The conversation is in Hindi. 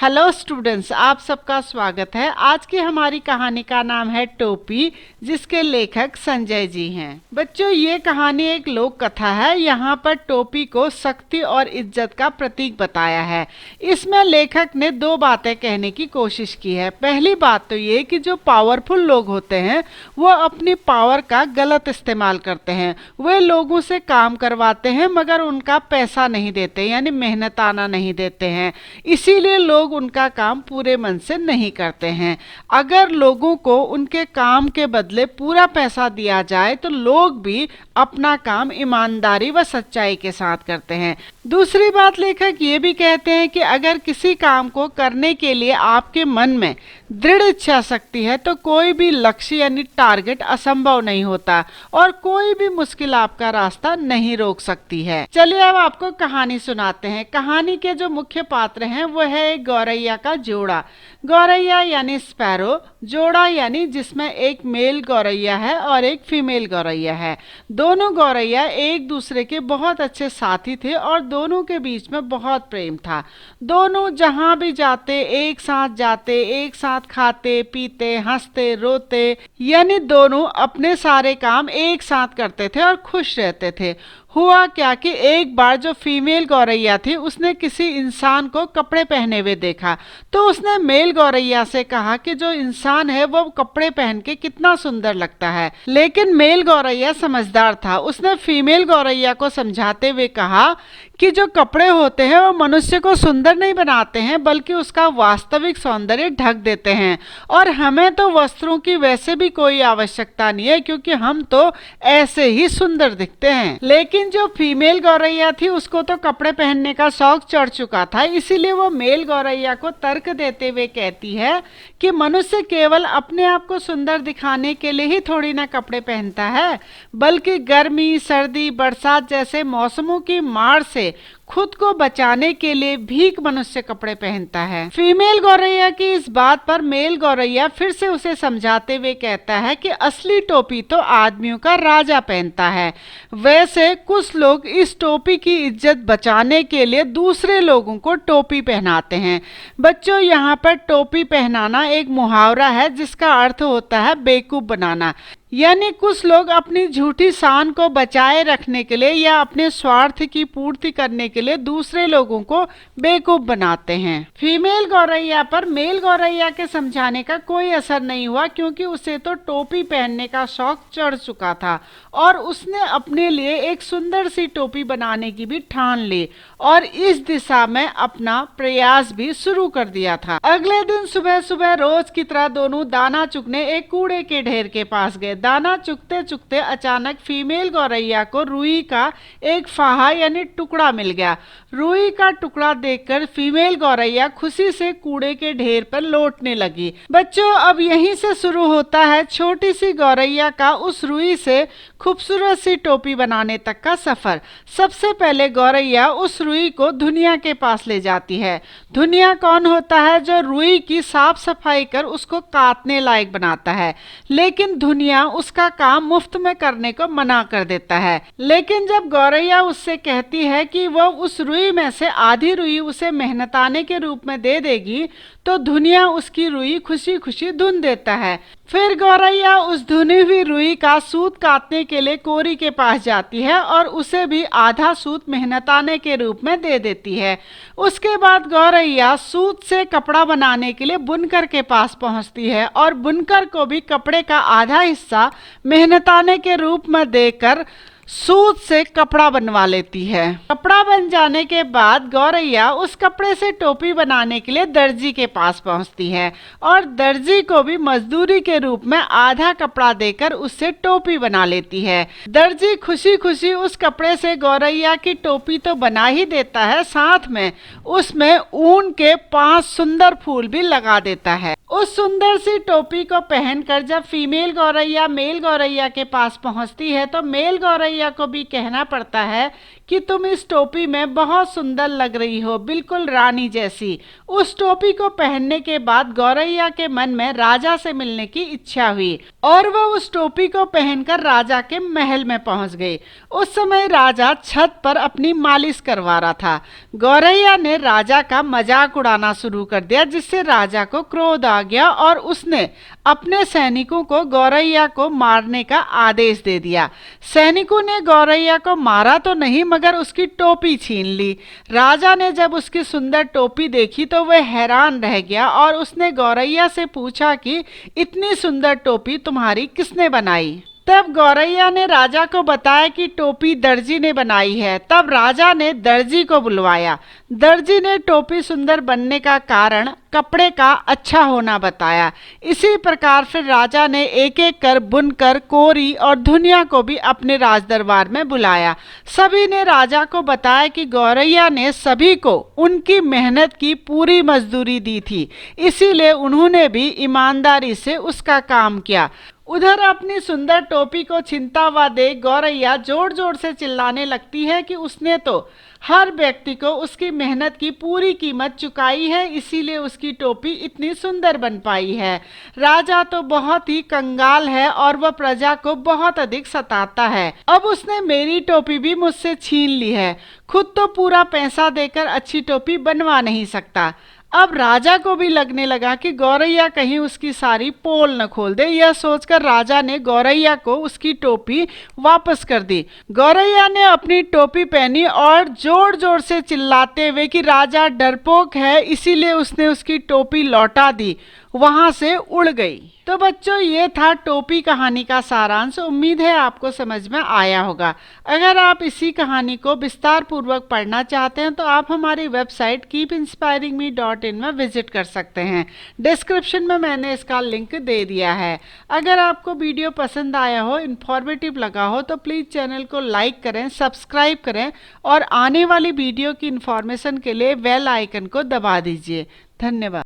हेलो स्टूडेंट्स, आप सबका स्वागत है। आज की हमारी कहानी का नाम है टोपी, जिसके लेखक संजय जी हैं। बच्चों, ये कहानी एक लोक कथा है। यहाँ पर टोपी को शक्ति और इज्जत का प्रतीक बताया है। इसमें लेखक ने दो बातें कहने की कोशिश की है। पहली बात तो ये कि जो पावरफुल लोग होते हैं वो अपनी पावर का गलत इस्तेमाल करते हैं। वे लोगों से काम करवाते हैं मगर उनका पैसा नहीं देते, यानी मेहनताना नहीं देते हैं। इसीलिए लोग उनका काम पूरे मन से नहीं करते हैं। अगर लोगों को उनके काम के बदले पूरा पैसा दिया जाए तो लोग भी अपना काम ईमानदारी व सच्चाई के साथ करते हैं। दूसरी बात, लेखक ये भी कहते हैं कि अगर किसी काम को करने के लिए आपके मन में दृढ़ इच्छा शक्ति है तो कोई भी लक्ष्य यानी टारगेट असंभव नहीं होता और कोई भी मुश्किल आपका रास्ता नहीं रोक सकती है। चलिए अब आपको कहानी सुनाते हैं। कहानी के जो मुख्य पात्र हैं वो है एक गौरैया का जोड़ा। गौरैया यानी स्पैरो, जोड़ा यानी जिसमें एक मेल गौरैया है और एक फीमेल गौरैया है। दोनों गौरैया एक दूसरे के बहुत अच्छे साथी थे और दोनों के बीच में बहुत प्रेम था। दोनों जहां भी जाते एक साथ खाते पीते हंसते रोते, यानी दोनों अपने सारे काम एक साथ करते थे और खुश रहते थे। हुआ क्या कि एक बार जो फीमेल गौरैया थी उसने किसी इंसान को कपड़े पहने हुए देखा, तो उसने मेल गौरैया से कहा कि जो इंसान है वो कपड़े पहन के कितना सुंदर लगता है। लेकिन मेल गौरैया समझदार था। उसने फीमेल गौरैया को समझाते हुए कहा कि जो कपड़े होते हैं वो मनुष्य को सुंदर नहीं बनाते हैं बल्कि उसका वास्तविक सौंदर्य ढक देते हैं, और हमें तो वस्त्रों की वैसे भी कोई आवश्यकता नहीं है क्योंकि हम तो ऐसे ही सुंदर दिखते हैं। लेकिन जो फीमेल गौरैया थी उसको तो कपड़े पहनने का शौक चढ़ चुका था, इसीलिए वो मेल गौरैया को तर्क देते हुए कहती है कि मनुष्य केवल अपने आप को सुंदर दिखाने के लिए ही थोड़ी ना कपड़े पहनता है, बल्कि गर्मी सर्दी बरसात जैसे मौसमों की मार से खुद को बचाने के लिए भी मनुष्य कपड़े पहनता है। फीमेल गौरैया की इस बात पर मेल गौरैया फिर से उसे समझाते हुए कहता है कि असली टोपी तो आदमियों का राजा पहनता है। वैसे कुछ लोग इस टोपी की इज्जत बचाने के लिए दूसरे लोगों को टोपी पहनाते हैं। बच्चों, यहाँ पर टोपी पहनाना एक मुहावरा है जिसका अर्थ होता है बेवकूफ बनाना। यानी कुछ लोग अपनी झूठी शान को बचाए रखने के लिए या अपने स्वार्थ की पूर्ति करने के लिए दूसरे लोगों को बेवकूफ बनाते हैं। फीमेल गौरैया पर मेल गौरैया के समझाने का कोई असर नहीं हुआ क्योंकि उसे तो टोपी पहनने का शौक चढ़ चुका था और उसने अपने लिए एक सुंदर सी टोपी बनाने की भी ठान ली और इस दिशा में अपना प्रयास भी शुरू कर दिया था। अगले दिन सुबह सुबह रोज की तरह दोनों दाना चुगने एक कूड़े के ढेर के पास गए। दाना चुगते चुगते अचानक फीमेल गौरैया को रुई का एक फाहा यानी टुकड़ा मिल गया। रुई का टुकड़ा देखकर फीमेल गौरैया खुशी से कूड़े के ढेर पर लौटने लगी। बच्चों, अब यहीं से शुरू होता है छोटी सी गौरैया का उस रुई से खूबसूरत सी टोपी बनाने तक का सफर। सबसे पहले गौरैया उस रुई को धुनिया के पास ले जाती है। धुनिया कौन होता है? जो रुई की साफ सफाई कर उसको काटने लायक बनाता है, लेकिन धुनिया उसका काम मुफ्त में करने को मना कर देता है। लेकिन जब गौरैया उससे कहती है कि वो उस रुई में से आधी रुई उसे मेहनताने के रूप में दे देगी तो धुनिया उसकी रुई खुशी खुशी धुन देता है। फिर गौरैया उस धुनी हुई रुई का सूत काटने के लिए कोरी के पास जाती है और उसे भी आधा सूत मेहनताने के रूप में दे देती है। उसके बाद गौरैया सूत से कपड़ा बनाने के लिए बुनकर के पास पहुंचती है और बुनकर को भी कपड़े का आधा हिस्सा मेहनताने के रूप में देकर सूत से कपड़ा बनवा लेती है। कपड़ा बन जाने के बाद गौरैया उस कपड़े से टोपी बनाने के लिए दर्जी के पास पहुंचती है और दर्जी को भी मजदूरी के रूप में आधा कपड़ा देकर उससे टोपी बना लेती है। दर्जी खुशी खुशी उस कपड़े से गौरैया की टोपी तो बना ही देता है, साथ में उसमें ऊन के 5 सुंदर फूल भी लगा देता है। उस सुंदर सी टोपी को पहनकर जब फीमेल गौरैया मेल गौरैया के पास पहुंचती है तो मेल गौरैया को भी कहना पड़ता है कि तुम इस टोपी में बहुत सुंदर लग रही हो, बिल्कुल रानी जैसी। उस टोपी को पहनने के बाद गौरैया के मन में राजा से मिलने की इच्छा हुई और वह उस टोपी को पहनकर राजा के महल में पहुंच गई। उस समय राजा छत पर अपनी मालिश करवा रहा था। गौरैया ने राजा का मजाक उड़ाना शुरू कर दिया, जिससे राजा को क्रोध आ गया और उसने अपने सैनिकों को गौरैया को मारने का आदेश दे दिया। सैनिकों ने गौरैया को मारा तो नहीं, मगर उसकी टोपी छीन ली। राजा ने जब उसकी सुंदर टोपी देखी तो वह हैरान रह गया और उसने गौरैया से पूछा कि इतनी सुंदर टोपी तुम्हारी किसने बनाई। तब गौरैया ने राजा को बताया कि टोपी दर्जी ने बनाई है। तब राजा ने दर्जी को बुलवाया। दर्जी ने टोपी सुंदर बनने का कारण कपड़े का अच्छा होना बताया। इसी प्रकार फिर राजा ने एक एक कर बुनकर, कोरी और धुनिया को भी अपने राज दरबार में बुलाया। सभी ने राजा को बताया कि गौरैया ने सभी को उनकी मेहनत की पूरी मजदूरी दी थी, इसीलिए उन्होंने भी ईमानदारी से उसका काम किया। उधर अपनी सुंदर टोपी को छिनता हुआ देख गौरैया जोर जोर से चिल्लाने लगती है कि उसने तो हर व्यक्ति को उसकी मेहनत की पूरी कीमत चुकाई है, इसीलिए उसकी टोपी इतनी सुंदर बन पाई है। राजा तो बहुत ही कंगाल है और वह प्रजा को बहुत अधिक सताता है। अब उसने मेरी टोपी भी मुझसे छीन ली है। खुद तो पूरा पैसा देकर अच्छी टोपी बनवा नहीं सकता। अब राजा को भी लगने लगा कि गौरैया कहीं उसकी सारी पोल न खोल दे। यह सोचकर राजा ने गौरैया को उसकी टोपी वापस कर दी। गौरैया ने अपनी टोपी पहनी और जोर जोर से चिल्लाते हुए कि राजा डरपोक है, इसीलिए उसने उसकी टोपी लौटा दी, वहां से उड़ गई। तो बच्चों, ये था टोपी कहानी का सारांश। उम्मीद है आपको समझ में आया होगा। अगर आप इसी कहानी को विस्तार पूर्वक पढ़ना चाहते हैं तो आप हमारी वेबसाइट keepinspiringme.in में विजिट कर सकते हैं। डिस्क्रिप्शन में मैंने इसका लिंक दे दिया है। अगर आपको वीडियो पसंद आया हो, इन्फॉर्मेटिव लगा हो तो प्लीज़ चैनल को लाइक करें, सब्सक्राइब करें और आने वाली वीडियो की इन्फॉर्मेशन के लिए बेल आइकन को दबा दीजिए। धन्यवाद।